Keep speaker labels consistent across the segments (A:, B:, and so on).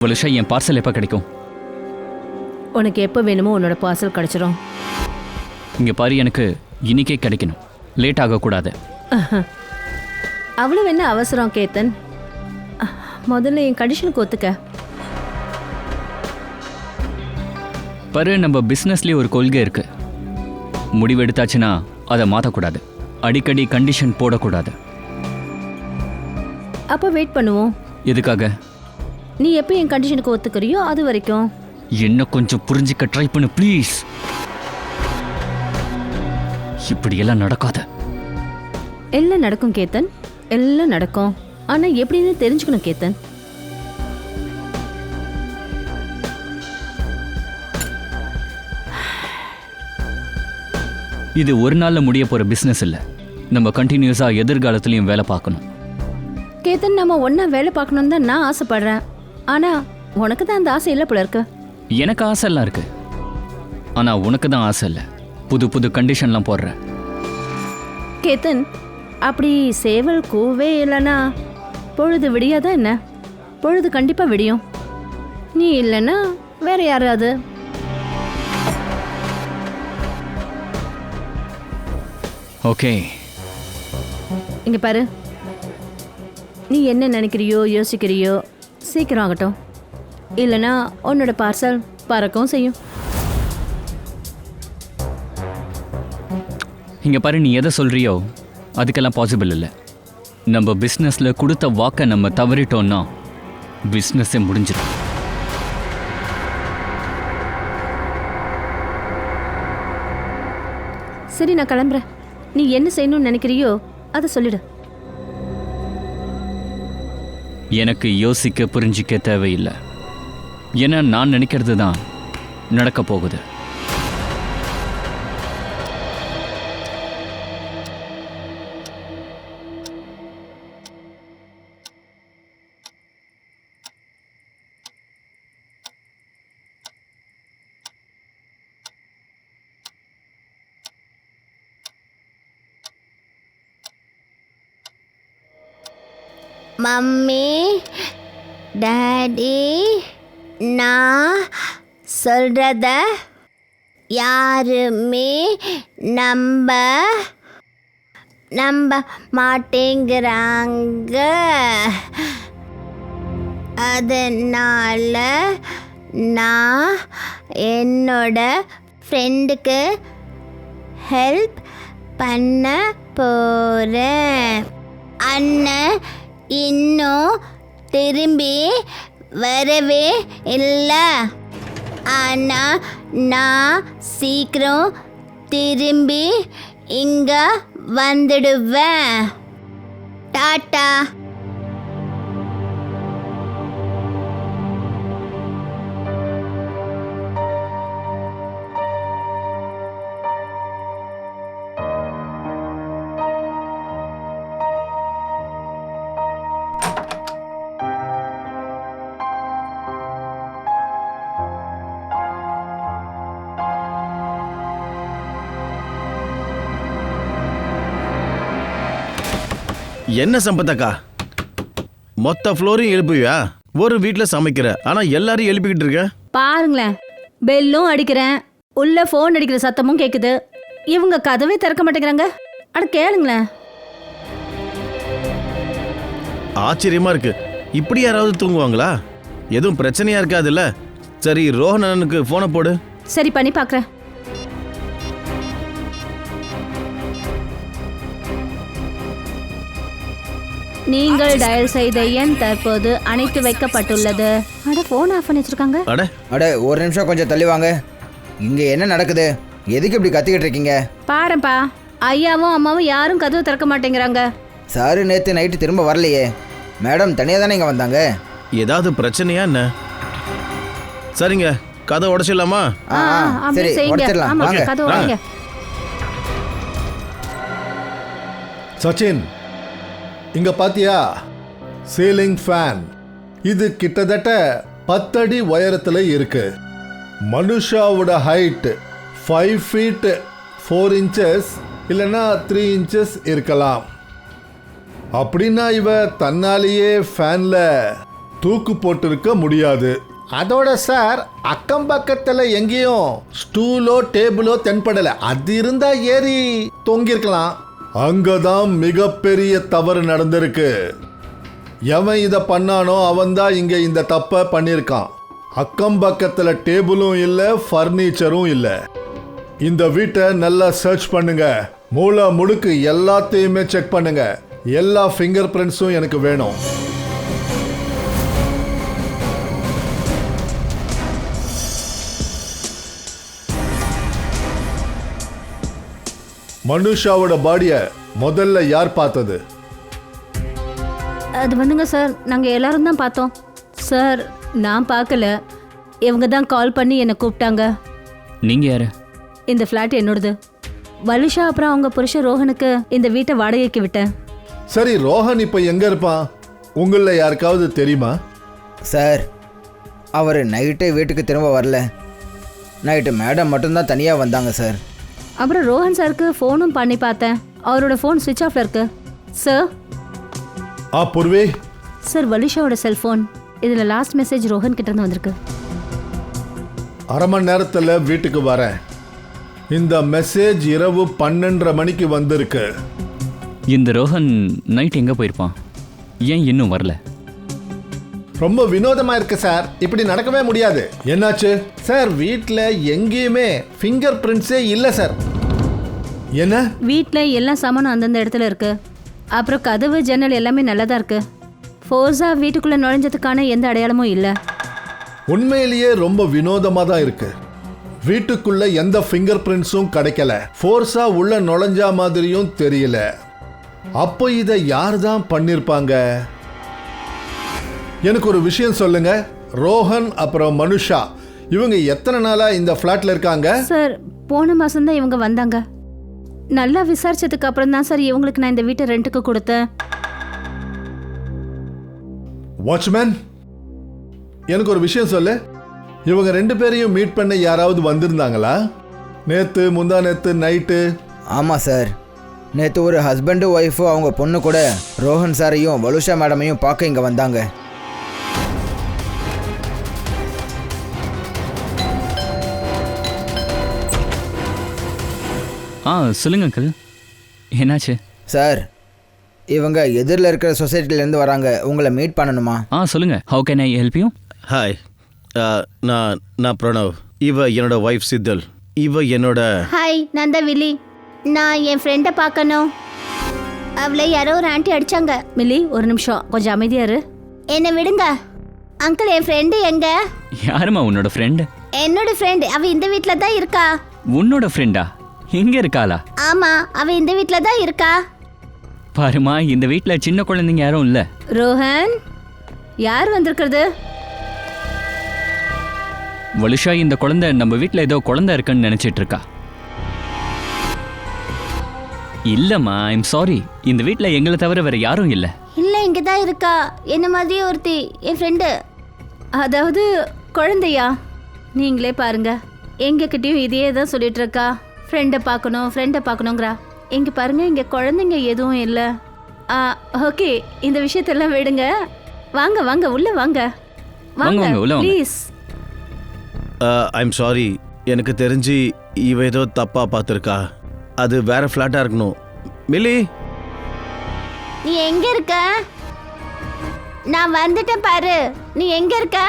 A: வலுஷா, என் parcel எப்போ கிடைக்கும்?
B: உனக்கு எப்போ வேணுமோ உன்னோட பார்சல் கிடைச்சிரும்.
A: இங்கே பாரு, எனக்கு இன்னைக்கே கிடைக்கணும், லேட் ஆகக்கூடாது.
B: அவ்வளோ என்ன அவசரம் கேத்தன்? முதல்ல என் கண்டிஷனுக்கு ஒத்துக்க.
A: பாரு, நம்ம பிஸ்னஸ்லேயே ஒரு கொள்கை இருக்கு. முடிவெடுத்தாச்சுன்னா அதை மாற்றக்கூடாது, அடிக்கடி கண்டிஷன் போடக்கூடாது.
B: அப்போ வெயிட் பண்ணுவோம்.
A: எதுக்காக?
B: நீ எப்போ என் கண்டிஷனுக்கு ஒத்துக்கிறியோ அது வரைக்கும்.
A: என்ன கொஞ்சம் புரிஞ்சிக்க ட்ரை பண்ணு ப்ளீஸ். இப்படியெல்லாம் நடக்காது.
B: எல்லாம் நடக்கும் கேத்தன், எல்லாம் நடக்கும். ஆனால் எப்படின்னு தெரிஞ்சுக்கணும் கேத்தன்.
A: இது ஒரு நாளில் முடிய போகிற பிஸ்னஸ் இல்லை. நம்ம கண்டினியூஸாக எதிர்காலத்துலேயும் வேலை பார்க்கணும்.
B: கேத்தன், நம்ம ஒன்றா வேலை பார்க்கணுன்னு தான் நான் ஆசைப்படுறேன். ஆனால் உனக்கு தான் அந்த ஆசை இல்லை போல இருக்கு.
A: எனக்கு ஆசை எல்லாம் இருக்கு, ஆனால் உனக்கு தான் ஆசை இல்லை. புது புது கண்டிஷன்லாம் போடுற.
B: கேத்தன், அப்படி சேவல் கூவே இல்லைன்னா பொழுது விடியாதான் என்ன? பொழுது கண்டிப்பாக விடியும். நீ இல்லைன்னா வேற யாராவது.
A: ஓகே,
B: இங்க பாரு, நீ என்ன நினைக்கிறியோ யோசிக்கிறியோ சீக்கிரம் ஆகட்டும், இல்லைன்னா உன்னோட பார்சல் பறக்கவும் செய்யும்.
A: இங்கே பாரு, நீ எதை சொல்கிறியோ அதுக்கெல்லாம் பாசிபிள் இல்லை. நம்ம பிஸ்னஸில் கொடுத்த வாக்கை நம்ம தவறிட்டோம்னா பிஸ்னஸே முடிஞ்சிடும்.
B: சரி, நான் கிளம்புறேன். நீ என்ன செய்யணும்னு நினைக்கிறியோ அதை சொல்லிடு.
A: எனக்கு யோசிக்க புரிஞ்சிக்க தேவையில்லை. ஏன்னா நான் நினைக்கிறது தான் நடக்க போகுது.
C: மம்மி, டாடி, நான் சொல்கிறத யாருமே நம்ப மாட்டேங்கிறாங்க. அதனால் நான் என்னோட ஃப்ரெண்டுக்கு ஹெல்ப் பண்ண போகிறேன். அண்ணன் இன்னும் திரும்பி வரவே இல்லை. ஆனால் நான் சீக்கிரம் திரும்பி இங்கே வந்துடுவேன். டாட்டா.
D: என்ன சம்பத்தக்கா, மொத்த ஃப்ளோரையும் எழுப்புவியா? ஒரு வீட்டில் சமைக்கிற, ஆனால் எல்லாரையும் எழுப்பிக்கிட்டு இருக்க.
B: பாருங்களேன், பெல்லும் அடிக்கிறேன், உள்ள ஃபோன் அடிக்கிற சத்தமும் கேட்குது. இவங்க கதவே திறக்க மாட்டேங்கிறாங்க. அட கேளுங்களேன்.
D: ஆச்சரியமா இருக்கு, இப்படி யாராவது தூங்குவாங்களா? எதுவும் பிரச்சனையா இருக்காதுல்ல? சரி, ரோஹன் அண்ணனுக்கு ஃபோனை போடு.
B: சரி, பண்ணி பார்க்குறேன். நீங்கள் டயல் செய்த எண் தற்போது அணைத்து வைக்கப்பட்டுள்ளது. அட, ஃபோன் ஆஃப் பண்ணி வச்சிருக்காங்க.
E: அட ஒரு நிமிஷம் கொஞ்சம் தள்ளி வாங்க. இங்கே என்ன நடக்குது? எதுக்கு இப்படி கத்திக்கிட்டு இருக்கீங்க?
B: பாருப்பா, ஐயாவும் அம்மாவும் யாரும் கதவு திறக்க மாட்டேங்கிறாங்க.
E: சாரு நேற்று நைட்டு திரும்ப வரலையே. மேடம் தனியாக தானே இங்கே வந்தாங்க.
D: ஏதாவது பிரச்சனையா என்ன? சரிங்க, கதை உடைச்சிடலாமா?
E: சரி, உடைச்சிடலாம். வாங்க.
B: கதவு வாங்க.
F: சச்சின், இங்க பாத்தியா? Ceiling fan. இது கிட்டத்தட்ட 10 அடி உயரத்தில் இருக்கு. மனுஷாவோட ஹைட் 5 feet 4 inches இல்லைன்னா 3 inches இருக்கலாம். அப்படின்னா இவ தன்னாலேயே ஃபேனில் தூக்கு போட்டிருக்க முடியாது. அதோட சார் அக்கம் பக்கத்துல எங்கேயும் ஸ்டூலோ டேபிளோ தென்படல. அது இருந்தா ஏறி தொங்கிருக்கலாம். அங்கதான் மிகப்பெரிய தவறு நடந்திருக்கு. எவன் இதை பண்ணானோ அவன்தான் இங்க இந்த தப்பை பண்ணியிருக்கான். அக்கம் பக்கத்துல டேபிளும் இல்லை, ஃபர்னிச்சரும் இல்லை. இந்த வீட்டை நல்லா சர்ச் பண்ணுங்க. மூளை முடுக்கு எல்லாத்தையுமே செக் பண்ணுங்க. எல்லா ஃபிங்கர் பிரிண்ட்ஸும் எனக்கு வேணும். மனுஷாவோட பாடியை முதல்ல யார் பார்த்தது?
B: அது வந்துங்க சார், நாங்கள் எல்லாரும் தான் பார்த்தோம் சார். நான் பார்க்கல, இவங்க தான் கால் பண்ணி என்னை கூப்பிட்டாங்க.
A: நீங்க யாரு?
B: இந்த ஃப்ளாட் என்னோடது. வலுஷா அப்புறம் அவங்க புருஷன் ரோஹனுக்கு இந்த வீட்டை வாடகைக்கு விட்டேன்.
F: சரி, ரோஹன் இப்போ எங்க இருப்பான்? உங்கள யாருக்காவது தெரியுமா?
E: சார், அவர் நைட்டே வீட்டுக்கு திரும்ப வரல. நைட்டு மேடம் மட்டும்தான் தனியாக வந்தாங்க சார்.
B: அப்புறம் ரோஹன் சாருக்கு ஃபோனும் பண்ணி பார்த்தேன். அவரோட ஃபோன் சுவிட்ச் ஆஃப்ல இருக்கு சார்.
F: பூர்வே
B: சார், வலுஷாவோட செல்ஃபோன் இதில் லாஸ்ட் மெசேஜ் ரோஹன் கிட்ட இருந்து வந்திருக்கு.
F: அரை மணி நேரத்தில் வீட்டுக்கு வரேன். இந்த மெசேஜ் இரவு 12:30 மணிக்கு வந்திருக்கு.
A: இந்த ரோஹன் நைட் எங்கே போயிருப்பான்? ஏன் இன்னும் வரல?
F: ரொம்ப வினோதமா இருக்கு சார். இப்படி நடக்கவே முடியாது. என்னாச்சு சார்? வீட்டில் எங்கேயுமே ஃபிங்கர் பிரிண்ட்ஸே இல்லை சார். என்ன?
B: வீட்டில் எல்லா சாமானும் அந்தந்த இடத்துல இருக்கு. அப்புறம் கதவு ஜன்னல் எல்லாமே நல்லா தான் இருக்கு. ஃபோர்ஸா வீட்டுக்குள்ளே நுழைஞ்சதுக்கான எந்த அடையாளமும் இல்லை.
F: உண்மையிலேயே ரொம்ப வினோதமாக தான் இருக்கு. வீட்டுக்குள்ள எந்த ஃபிங்கர் பிரிண்ட்ஸும் கிடைக்கல. ஃபோர்ஸா உள்ள நுழைஞ்சா மாதிரியும் தெரியல. அப்போ இதை யார் தான் பண்ணிருப்பாங்க? எனக்கு ஒரு விஷயம் சொல்லுங்க. ரோஹன் அப்புறம் மனுஷா இவங்க எத்தனை நாளா இந்த ஃப்ளாட்ல இருக்காங்க?
B: சார், போன மாதம் தான் இவங்க வந்தாங்க. நல்லா விசாரிச்சதுக்கு அப்புறம் தான் சார் இவங்களுக்கு நான் இந்த வீட்டை ரெண்ட்டுக்கு கொடுத்தேன்.
F: வாட்ச்மேன், எனக்கு ஒரு விஷயம் சொல்லு. இவங்க 2 பேரையும் மீட் பண்ண யாராவது வந்திருந்தாங்களா? நேத்து முந்தா நேத்து நைட்டு?
E: ஆமாம் சார், நேற்று ஒரு ஹஸ்பண்டு ஒய்ஃபு அவங்க பொண்ணு கூட ரோஹன் சாரையும் வலுஷா மேடமையும் பார்க்க இங்கே வந்தாங்க.
A: சொல்லுங்க அங்கிள், என்னாச்சு?
E: சார், இவங்க எதிரில் இருக்கிற சொசைட்டிலேருந்து வராங்க. உங்களை மீட் பண்ணணுமா?
A: சொல்லுங்க. How can I help you?
D: Hi, நான் பிரணவ். இவ என்னோட ஒய்ஃப் சித்தல். இவ என்னோட...
C: ஹாய், நான் தான் வில்லி. நான் என் ஃப்ரெண்டை பார்க்கணும். அவளை யாரோ ஒரு ஆண்டி அடிச்சாங்க.
B: மில்லி, ஒரு நிமிஷம் கொஞ்சம் அமைதியா இரு.
C: என்னை விடுங்க அங்கிள். என் ஃப்ரெண்டு எங்க?
A: யாருமா உன்னோட ஃப்ரெண்டு?
C: என்னோட ஃப்ரெண்டு. அவ இந்த வீட்டில் தான் இருக்கா.
A: உன்னோட ஃப்ரெண்டா? எங்க இருக்காளா?
C: ஆமா, அவ இந்த வீட்டில் தான் இருக்கா.
A: பாருமா, இந்த வீட்டில் சின்ன குழந்தைங்க யாரும் இல்லை.
B: ரோஹன், யார் வந்திருக்கிறது?
A: வலுஷா, இந்த குழந்தை நம்ம வீட்டில் ஏதோ குழந்தை இருக்குன்னு நினைச்சிட்டு இருக்கா. இல்லம்மா, ஐம் சாரி. இந்த வீட்டில் எங்களை தவிர வேற யாரும் இல்லை.
C: இல்ல, இங்க தான் இருக்கா. என்ன மாதிரியே ஒருத்தி, என் ஃப்ரெண்டு.
B: அதாவது குழந்தையா? நீங்களே பாருங்க, எங்ககிட்டயும் இதையே தான் சொல்லிட்டு இருக்கா. ஃப்ரெண்டை பார்க்கணுங்கிறா. இங்கே பாருங்க, இங்கே குழந்தைங்க எதுவும் இல்லை. ஓகே, இந்த விஷயத்தெல்லாம் விடுங்க. வாங்க வாங்க, உள்ள வாங்க.
A: வாங்க, உள்ள வாங்க.
B: ப்ளீஸ்.
D: I'm sorry. எனக்கு தெரிஞ்சு இவ ஏதோ தப்பா பார்த்துருக்கா. அது வேற ஃப்ளாட்டாக இருக்கணும். மில்லி,
C: நீ எங்க இருக்க? நான் வந்துட்டேன் பாரு. நீ எங்க இருக்க?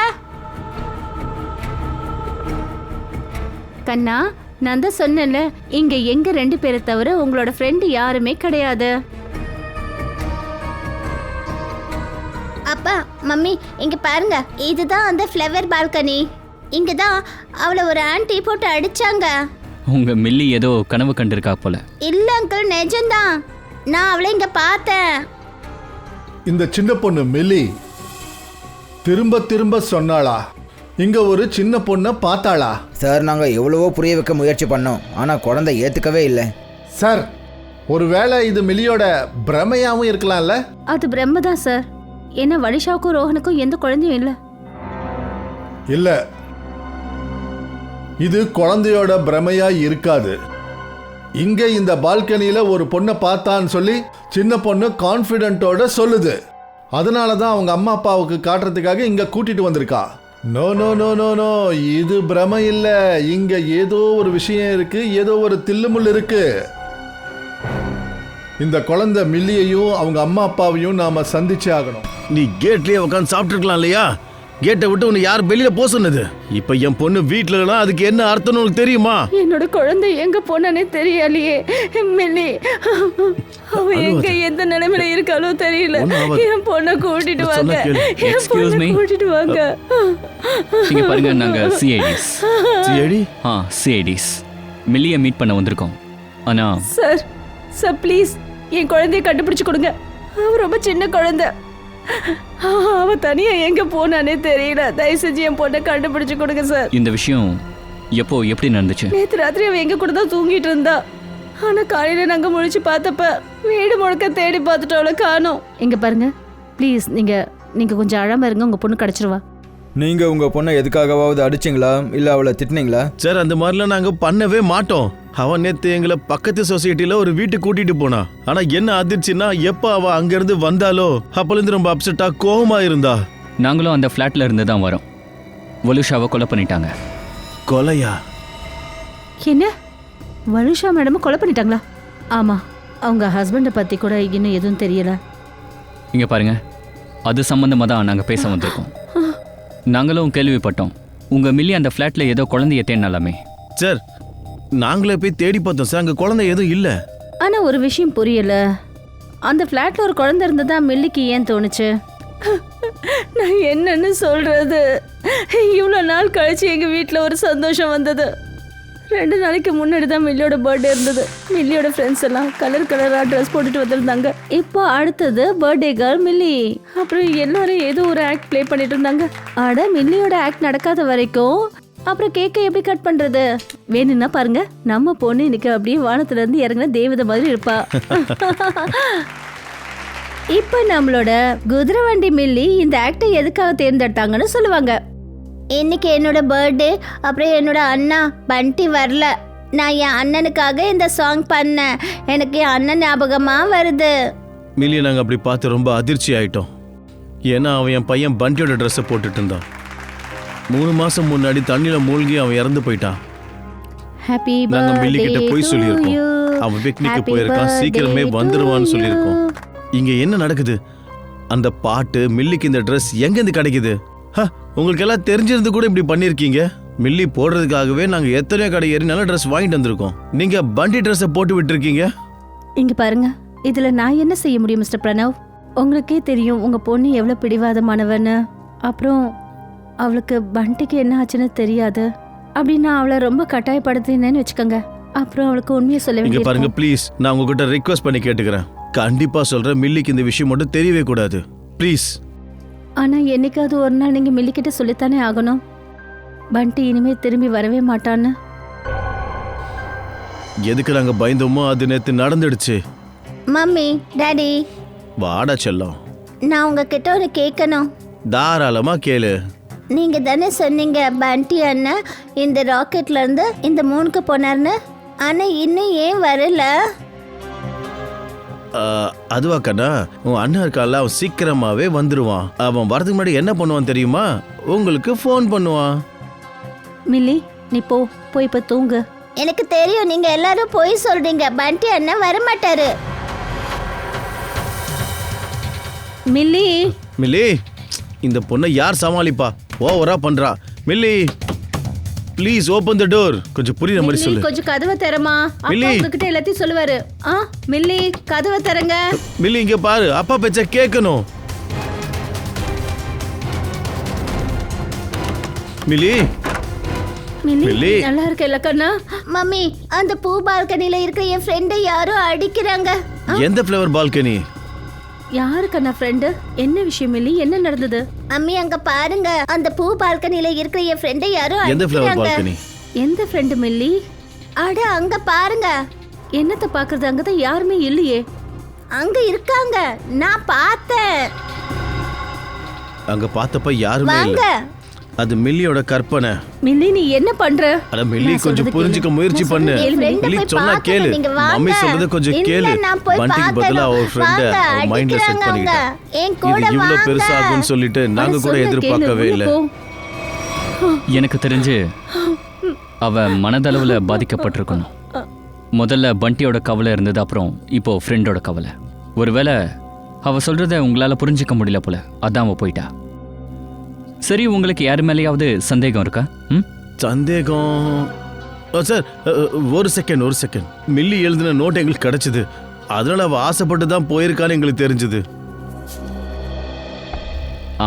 B: கண்ணா, நான் தான் சொன்னேன்ல, இங்க எங்க 2 பேரை தவிர உங்களோட ஃப்ரெண்டு யாருமே கிடையாது.
C: அப்பா, மம்மி, இங்க பாருங்க. இதுதான் அந்த ஃப்ளவர் பால்கனி. இங்க தான் அவளை ஒரு ஆண்டி போட்டு அடிச்சாங்க.
A: உங்க மில்லி ஏதோ கனவு கண்டிருக்கா போல.
C: இல்ல அங்கிள், நிஜம்தான். நான் அவளை இங்க பார்த்தேன்.
F: இந்த சின்ன பொண்ணு மில்லி திரும்ப திரும்ப சொன்னாளா இங்க ஒரு சின்ன பொண்ணை பார்த்தாளா?
E: சார், நாங்கள் எவ்வளவோ புரிய வைக்க முயற்சி பண்ணோம், ஆனால் குழந்தை ஏற்றுக்கவே இல்லை.
F: சார், ஒருவேளை இது மில்லியோட பிரமையாவும் இருக்கலாம்ல?
B: அது பிரம்ம தான் சார். ஏன்னா வலிஷாவுக்கும் ரோஹனுக்கும் எந்த குழந்தையும் இல்லை.
F: இல்ல, இது குழந்தையோட பிரமையா இருக்காது. இங்க இந்த பால்கனியில ஒரு பொண்ணை பார்த்தான்னு சொல்லி சின்ன பொண்ணு கான்ஃபிடென்ட்டோட சொல்லுது. அதனால தான் அவங்க அம்மா அப்பாவுக்கு காட்டுறதுக்காக இங்க கூட்டிட்டு வந்திருக்கா. No no no no no, இது பிரமை இல்ல. இங்க ஏதோ ஒரு விஷயம் இருக்கு, ஏதோ ஒரு தில்லுமுள் இருக்கு. இந்த குழந்தை மில்லியையும் அவங்க அம்மா அப்பாவையும் நாம சந்திச்சே ஆகணும்.
D: நீ கேட்லயே உட்காந்து சாப்பிட்டுருக்கலாம் இல்லையா? கேட்டை விட்டு உன்னை யார் வெளியில போக சொன்னது? இப்ப என் பொண்ணு வீட்டுல அதுக்கு என்ன அர்த்தம்னு உனக்கு தெரியுமா?
B: என்னோட குழந்தை எங்க போனானே தெரியலையே மில்லி. அவ எங்க எந்த நிலைமையில இருக்காளோ தெரியல. என் பொண்ணை கூட்டிட்டு வாங்க, என்
A: Excuse
B: பொண்ணை
A: me.
B: கூட்டிட்டு வாங்க.
A: இங்க பாருங்க, நாங்க சிஐடிஸ்.
D: சிஐடி?
A: சிஐடிஸ் மில்லியை மீட் பண்ண வந்திருக்கோம். ஆனா
B: சார் சார் ப்ளீஸ் என் குழந்தைய கண்டுபிடிச்சு கொடுங்க. அவ ரொம்ப சின்ன குழந்தை. அவ தனியா எங்க போனானே தெரியல. தயவு செஞ்சு என் பொண்ணை கண்டுபிடிச்சு கொடுங்க சார்.
A: இந்த விஷயம் எப்போ எப்படி நடந்துச்சு?
B: நேத்து ராத்திரி அவ எங்க கூட தான் தூங்கிட்டு இருந்தா. ஆனா காலையில நாங்க முழிச்சு பார்த்தப்ப வீடு முழுக்க தேடி பார்த்துட்டு அவளை காணோம். இங்க பாருங்க ப்ளீஸ், நீங்க கொஞ்சம் அழாம இருங்க, உங்க பொண்ணு கிடைச்சிருவா.
E: நீங்க உங்க பொண்ணை எதுக்காகவாவது அடிச்சிங்களா இல்ல அவளை திட்டினீங்களா?
D: சார், அந்த மாதிரிலாம் நாங்க பண்ணவே மாட்டோம். அவன் நேத்து எங்களை பக்கத்து சொசைட்டில ஒரு வீட்டுக்கு கூட்டிட்டு போனா. ஆனா என்ன அதிர்ச்சின்னா, எப்ப அவ அங்க இருந்து வந்தாலோ அப்பலேருந்து ரொம்ப அப்செட்டா கோவமா இருந்தா.
A: நாங்களும் அந்த ஃப்ளாட்ல இருந்து தான் வரோம். வலுஷாவை கொலை பண்ணிட்டாங்க.
D: கொலையா?
B: என்ன, வலுஷா மேடம் கொலை பண்ணிட்டாங்களா? ஆமா, அவங்க ஹஸ்பண்டை பத்தி கூட இன்னும் எதுவும் தெரியல.
A: இங்க பாருங்க, அது சம்பந்தமா தான் நாங்க பேச வந்திருக்கோம். நாங்களும் கேள்விப்பட்டோம், உங்க மில்லி அந்த ஃப்ளாட்ல ஏதோ குழந்தைய தேடினாலாமே.
D: சார், நாங்களே போய் தேடி பார்த்தோம் சார், அங்க குழந்தை எதுவும் இல்ல.
B: ஆனா ஒரு விஷயம் புரியல, அந்த ஃப்ளாட்ல ஒரு குழந்தை இருந்ததா மில்லிக்கு ஏன் தோணுச்சு? நான் என்னன்னு சொல்றது? இவ்வளோ நாள் கழிச்சு எங்க வீட்டில் ஒரு சந்தோஷம் வந்தது. 2 நாளைக்கு முன்னாடி தான் மில்லியோட பர்த்டே இருந்தது. மில்லியோட ஃப்ரெண்ட்ஸ் எல்லாம் கலராக ட்ரெஸ் போட்டுட்டு வந்திருந்தாங்க. இப்போ அடுத்தது பர்த்டே கேர்ள் மில்லி. அப்புறம் எல்லாரும் ஏதோ ஒரு ஆக்ட் ப்ளே பண்ணிட்டு இருந்தாங்க. ஆட மில்லியோட ஆக்ட் நடக்காத வரைக்கும் அப்புறம் கேக்கை எப்படி கட் பண்றது? வேணும்னா பாருங்க, நம்ம பொண்ணு இன்னைக்கு அப்படியே வானத்துல இருந்து இறங்கின தேவதை மாதிரி இருப்பா. இப்ப நம்மளோட குதிரை வண்டி மில்லி இந்த ஆக்டை எதுக்காக தேர்ந்தெடுத்தாங்கன்னு சொல்லுவாங்க.
C: இன்னைக்கு என்னோட பர்த்டே, அப்புறம் என்னோட அண்ணா பண்டி வரல. நான் என் அண்ணனுக்காக இந்த சாங் பண்ணேன். எனக்கு என் அண்ணன் ஞாபகமா வருது.
D: மில்லியை நாங்க அப்படி பார்த்து ரொம்ப அதிர்ச்சி ஆயிட்டோம். ஏன்னா அவன் என் பையன் பண்டியோட ட்ரெஸ்ஸை போட்டுட்டு இருந்தான். 3 மாசம் முன்னாடி தண்ணியில மூழ்கி அவன் இறந்து போயிட்டான்.
B: ஹாப்பி
D: நாங்க மில்லி கிட்ட
B: பர்த்டே
D: போய் சொல்லியிருக்கோம், அவன் பிக்னிக்கு போயிருக்கான், சீக்கிரமே வந்துருவான்னு சொல்லியிருக்கோம். இங்க என்ன நடக்குது? அந்த பாட்டு, மில்லிக்கு இந்த ட்ரெஸ் எங்கேருந்து கிடைக்குது? உங்களுக்கு எல்லாம் தெரிஞ்சிருந்து கூட இப்படி பண்ணிருக்கீங்க. மில்லி போடுறதுக்காகவே நாங்க எத்தனையோ கடை ஏறி நல்ல ட்ரெஸ் வாங்கிட்டு வந்திருக்கோம். நீங்க பண்டி ட்ரெஸ்ஸை போட்டு விட்டுருக்கீங்க.
B: இங்க பாருங்க, இதுல நான் என்ன செய்ய முடியும் மிஸ்டர் பிரணவ்? உங்களுக்கே தெரியும் உங்க பொண்ணு எவ்வளவு பிடிவாதமானவன்னு. அப்புறம் அவளுக்கு பண்டிக்கு என்ன ஆச்சுன்னு தெரியாது. அப்படின்னு அவளை ரொம்ப கட்டாயப்படுத்தினேன்னு வச்சுக்கோங்க. அப்புறம் அவளுக்கு உண்மையை சொல்ல
D: இங்க பாருங்க
B: வேண்டியது.
D: ப்ளீஸ், நான் உங்ககிட்ட ரிக்வெஸ்ட் பண்ணி கேட்டுக்கிறேன். கண்டிப்பா சொல்றேன், மில்லிக்கு இந்த விஷயம் மட்டும் தெரியவே கூடாது ப்ளீஸ்.
B: ஆனா என்னைக்காவது ஒரு நாள் நீங்க மில்லிக்கிட்ட சொல்லித்தானே ஆகணும், பண்டி இனிமே திரும்பி வரவே மாட்டான்னு.
D: எதுக்கு நாங்க பயந்தோமோ அது நேத்து நடந்துடுச்சு.
C: மம்மி, டாடி,
D: வாடா செல்லம்,
C: நான் உங்ககிட்ட ஒன்று கேட்கணும்.
D: தாராளமா கேளு.
C: நீங்க தானே சொன்னீங்க பண்டி அண்ணன் இந்த ராக்கெட்ல இருந்து இந்த மூணுக்கு போனார்னு. ஆனா இன்னும் ஏன் வரல?
D: அதுவா கண்ணா, உன் அண்ணன் இருக்கால, அவன் சீக்கிரமாவே வந்துருவான். அவன் வரதுக்கு முன்னாடி என்ன பண்ணுவான் தெரியுமா? உங்களுக்கு ஃபோன் பண்ணுவான்.
B: மில்லி, நீ போய் இப்ப தூங்கு.
C: எனக்கு தெரியும், நீங்க எல்லாரும் போய் சொல்றீங்க. பண்டி அண்ணன் வரமாட்டாரு.
B: மில்லி,
D: மில்லி, இந்த பொண்ணை யார் சமாளிப்பா? ஓவரா பண்றா. Milli please open the door. கொஞ்சம் புரியுற மாதிரி
B: மில்லி,
D: சொல்லு.
B: கொஞ்சம் கதவை திறமா. அப்பா
D: மில்லி.
B: உங்ககிட்ட எல்லாத்தையும் சொல்லுவாரு. மில்லி, கதவை திறங்க.
D: மில்லி இங்க பாரு, அப்பா பேச்ச கேட்கணும். Milli,
B: milli,
D: milli.
B: நல்லா இருக்கல கண்ணா?
C: மம்மி, அந்த பூ பால்கனில இருக்கிற என் ஃப்ரெண்டை யாரோ அடிக்கிறாங்க.
D: எந்த ஃப்ளேவர் பால்கனி?
B: யாரு கண்ணா ஃப்ரெண்டு? என்ன விஷயம் மில்லி, என்ன நடந்தது?
C: அம்மி, அங்க பாருங்க, அந்த பூ பால்கனில இருக்கிற என் ஃப்ரெண்டை யாரோ
D: எந்த ஃப்ளேவர்
C: அடிக்கிறாங்க.
D: பால்கனி?
B: எந்த ஃப்ரெண்டு மில்லி?
C: அட, அங்க பாருங்க.
B: என்னத்த பாக்குறது? அங்கதான் யாருமே இல்லையே.
C: அங்க இருக்காங்க, நான் பார்த்தேன்.
D: அங்க பார்த்தப்ப யாருமே
C: வாங்க.
D: இல்ல. அது மில்லியோட கற்பனை.
B: மில்லி நீ என்ன பண்ற?
D: அட மில்லி
B: நான்
D: கொஞ்சம்
B: சொல்றது
D: புரிஞ்சுக்க
B: கேளு.
D: முயற்சி
B: நான்
D: பண்ணு.
B: சொல்றது கேளு, மில்லி.
D: மில்லி
C: போய்
D: சொன்னா
C: பார்க்கணும்,
D: கேளு.
C: நீங்க வாங்க.
D: மம்மி சொல்றத கொஞ்சம்
C: இல்ல,
D: கேளு.
C: நான் போய்
D: பண்டிக்கு பதிலா
C: பார்க்கணும்.
D: அவர் ஃப்ரெண்ட
C: வாங்க,
D: மைண்ட்ல செட்
C: அடிக்கிறாங்க
D: பண்ணிட்டா.
C: அவங்க. என் கூட
D: இது இவ்வளவு
C: வாங்க.
D: பெருசாகும்னு சொல்லிட்டு நாங்க கூட
B: சொல்றத
D: எதிர்பார்க்கவே
B: கேளு,
D: இல்ல.
B: உள்ள போ.
A: எனக்கு தெரிஞ்சு அவ மனதளவில் பாதிக்கப்பட்டிருக்கணும். முதல்ல பண்டியோட கவலை இருந்தது, அப்புறம் இப்போ ஃப்ரெண்டோட கவலை. ஒருவேளை அவ சொல்றத உங்களால புரிஞ்சிக்க முடியல போல, அதான் அவ போயிட்டா. சரி, உங்களுக்கு யார் மேலேயாவது சந்தேகம் இருக்கா? ம்,
D: சந்தேகம் சார், ஒரு செகண்ட். மில்லி எழுதின நோட் எங்களுக்கு கிடைச்சது. அதனால அவ ஆசைப்பட்டு தான் போயிருக்கான்னு எங்களுக்கு தெரிஞ்சது.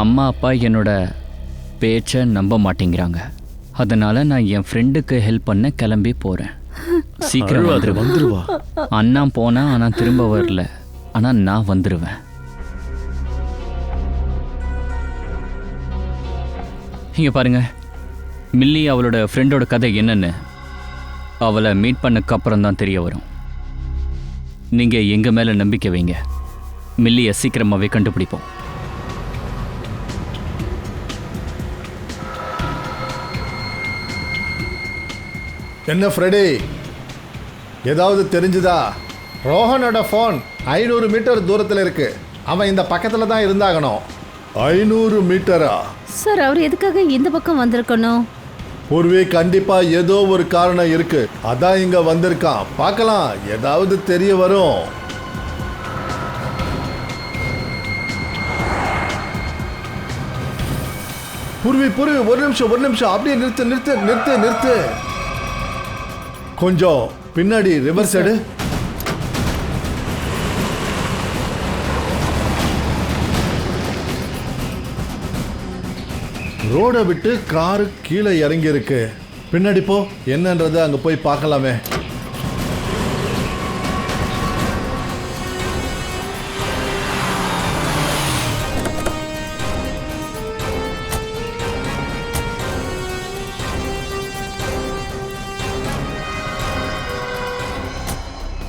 A: அம்மா அப்பா என்னோட பேச்சை நம்ப மாட்டேங்கிறாங்க. அதனால நான் என் ஃப்ரெண்டுக்கு ஹெல்ப் பண்ண கிளம்பி போறேன். சீக்கிரம்
D: வந்துருவா.
A: அண்ணா போனா ஆனா திரும்ப வரல, ஆனா நான் வந்துருவேன். இங்க பாருங்க, மில்லி அவளோட ஃப்ரெண்டோட கதை என்னன்னு அவளை மீட் பண்ணக்கு அப்புறம் தான் தெரிய வரும். நீங்க எங்க மேல நம்பிக்கை வைங்க, மில்லியை சீக்கிரமாவே கண்டுபிடிப்போம்.
F: என்ன ஃப்ரெடி, ஏதாவது தெரிஞ்சுதா? ரோஹனோட ஃபோன் 500 மீட்டர் தூரத்தில் இருக்கு. அவன் இந்த பக்கத்தில் தான் இருந்தாகணும். 500 மீட்டரா?
B: சார், அவர் எதுக்காக இந்த பக்கம் வந்திருக்கணும்?
F: பூர்வி, கண்டிப்பா ஏதோ ஒரு காரணம் இருக்கு. அதான் இங்க வந்திருக்கான். பார்க்கலாம், ஏதாவது தெரிய வரும். பூர்வி, ஒரு நிமிஷம், அப்படியே நிறுத்து. கொஞ்சம் பின்னாடி ரிவர்ஸ் எடு. ரோடை விட்டு காரு கீழே இறங்கி இருக்கு. பின்னாடி போ, என்னன்றது அங்க போய் பார்க்கலாமே.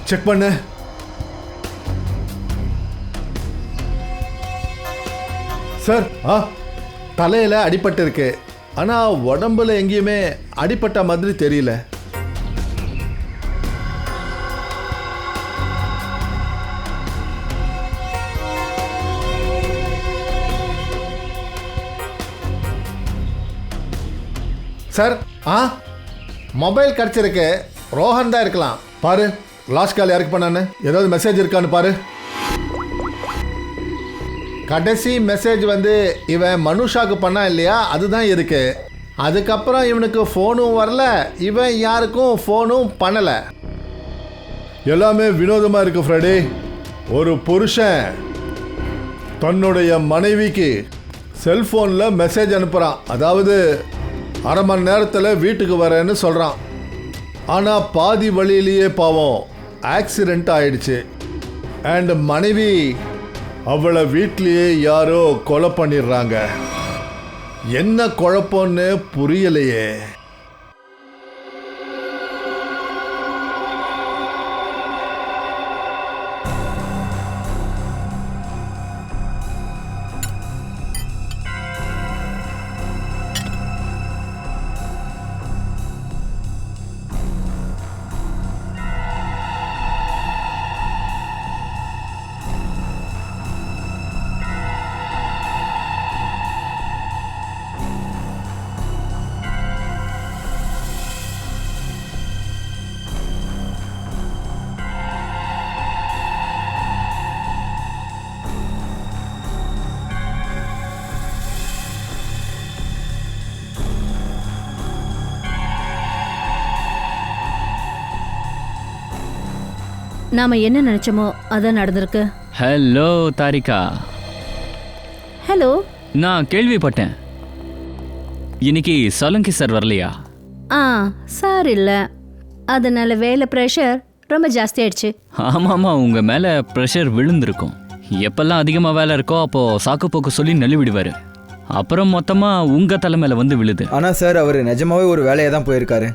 F: செக் பண்ணு. சார், தலையில அடிபட்டு இருக்கு. ஆனா உடம்புல எங்கேயுமே அடிபட்ட மாதிரி தெரியல. சார், மொபைல் கிடைச்சிருக்கு. ரோஹன் தான் இருக்கலாம். பாரு, லாஸ்ட் கால் யாருக்கு பண்ணான்னு ஏதாவது மெசேஜ் இருக்கான்னு பாரு. கடைசி மெசேஜ் வந்து இவன் மனுஷாக்கு பண்ணா இல்லையா, அதுதான் இருக்கு. அதுக்கப்புறம் இவனுக்கு ஃபோனும் வரல, இவன் யாருக்கும் ஃபோனும் பண்ணலை. எல்லாமே வினோதமாக இருக்கு ஃப்ரெடி. ஒரு புருஷன் தன்னுடைய மனைவிக்கு செல்ஃபோனில் மெசேஜ் அனுப்புகிறான். அதாவது அரை மணி நேரத்தில் வீட்டுக்கு வரேன்னு சொல்கிறான். ஆனால் பாதி வழியிலேயே பாவம் ஆக்சிடெண்ட் ஆயிடுச்சு. அண்ட் மனைவி அவளை வீட்லேயே யாரோ கொலை பண்ணிடுறாங்க. என்ன குழப்பம்னு புரியலையே.
B: நாம என்ன நினைச்சோமோ அதான் நடந்திருக்கு.
A: ஹலோ தாரிகா.
B: ஹலோ.
A: நான் கேள்விப்பட்டேன், இன்னைக்கு சோலங்கி சார் வரலையா?
B: சார் இல்லை, அதனால வேலை ப்ரெஷர் ரொம்ப ஜாஸ்தி ஆயிடுச்சு.
A: ஆமாம்மா, உங்கள் மேலே ப்ரெஷர் விழுந்திருக்கும். எப்பெல்லாம் அதிகமாக வேலை இருக்கோ அப்போது சாக்கு போக்கு சொல்லி நழுவிடுவார். அப்புறம் மொத்தமாக உங்கள் தலைமையில் வந்து விழுது.
E: ஆனால் சார், அவர் நிஜமாவே ஒரு வேலையை தான் போயிருக்காரு.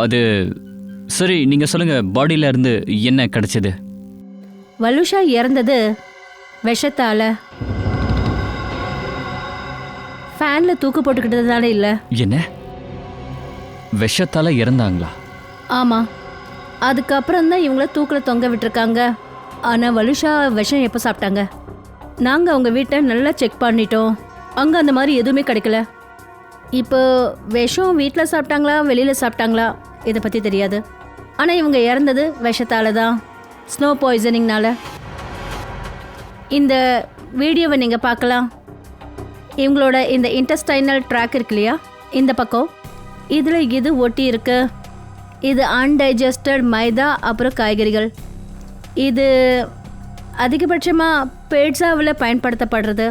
A: அது சரி, நீங்கள் சொல்லுங்கள், பாடியில் இருந்து என்ன கிடைச்சது?
B: வலுஷா இறந்தது விஷத்தால. ஃபேன்ல தூக்கு போட்டுக்கிட்டதுனால இல்ல.
A: என்ன விஷத்தால இறந்தாங்களா?
B: ஆமா, அதுக்கப்புறம் தான் இவங்கள தூக்குல தொங்க விட்டுருக்காங்க. ஆனா வலுஷா விஷம் எப்போ சாப்பிட்டாங்க? நாங்க அவங்க வீட்டை நல்லா செக் பண்ணிட்டோம், அங்க அந்த மாதிரி எதுவுமே கிடைக்கல. இப்போ விஷம் வீட்டில் சாப்பிட்டாங்களா வெளியில சாப்பிட்டாங்களா இதை பத்தி தெரியாது. ஆனா இவங்க இறந்தது விஷத்தால தான், ஸ்னோ பாய்சனிங்னால. இந்த வீடியோவை நீங்க பார்க்கலாம். இவங்களோட இந்த இன்டெஸ்டைனல் ட்ராக் இருக்கு இல்லையா, இந்த பக்கம் இதுல இது ஒட்டி இருக்கு. இது அன்டைஜஸ்டட் மைதா அப்புறம் காய்கறிகள். இது அதிகபட்சமாக பீட்சாவில் பயன்படுத்தப்படுறது.